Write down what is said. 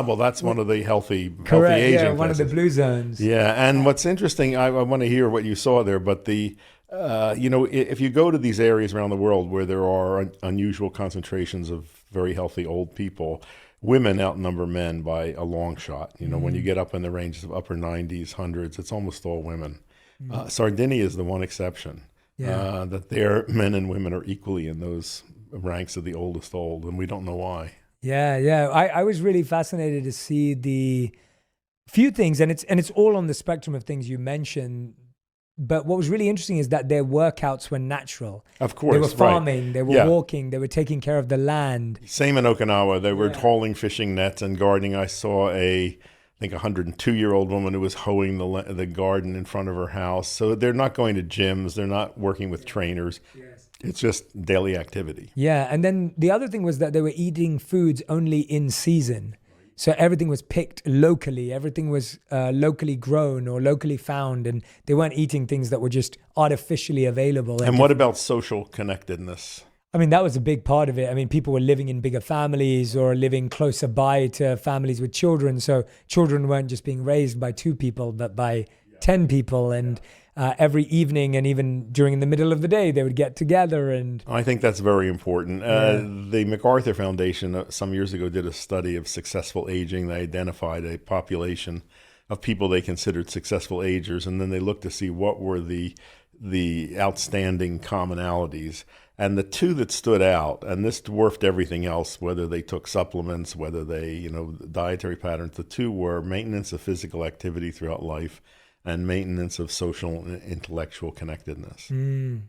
Well, that's one of the healthy Correct. Yeah, aging one of the places. blue zones. Yeah, and what's interesting, I want to hear what you saw there, but if you go to these areas around the world where there are unusual concentrations of very healthy old people, women outnumber men by a long shot. When you Mm, get up in the ranges of upper 90s, hundreds, it's almost all women. mm, Sardinia is the one exception, yeah. that their men and women are equally in those ranks of the oldest old, and we don't know why. Yeah, yeah. I was really fascinated to see the few things, and it's all on the spectrum of things you mentioned. But what was really interesting is that their workouts were natural. Of They were course, right. farming, they were Yeah. walking, they were taking care of the land. Same in Okinawa. They were Yeah. hauling fishing nets and gardening. I saw I think, 102-year-old woman who was hoeing the garden in front of her house. So they're not going to gyms. They're not working with trainers. Yes. It's just daily activity. Yeah, and then the other thing was that they were eating foods only in season. So everything was picked locally, everything was locally grown or locally found, and they weren't eating things that were just artificially available. And what about social connectedness? I mean, that was a big part of it. I mean, people were living in bigger families or living closer by to families with children. So children weren't just being raised by two people, but by 10 people. And every evening and even during the middle of the day, they would get together and. I think that's very important. Yeah. The MacArthur Foundation some years ago did a study of successful aging. They identified a population of people they considered successful agers, and then they looked to see what were the outstanding commonalities. And the two that stood out, and this dwarfed everything else, whether they took supplements, whether dietary patterns, the two were maintenance of physical activity throughout life and maintenance of social and intellectual connectedness. Mm.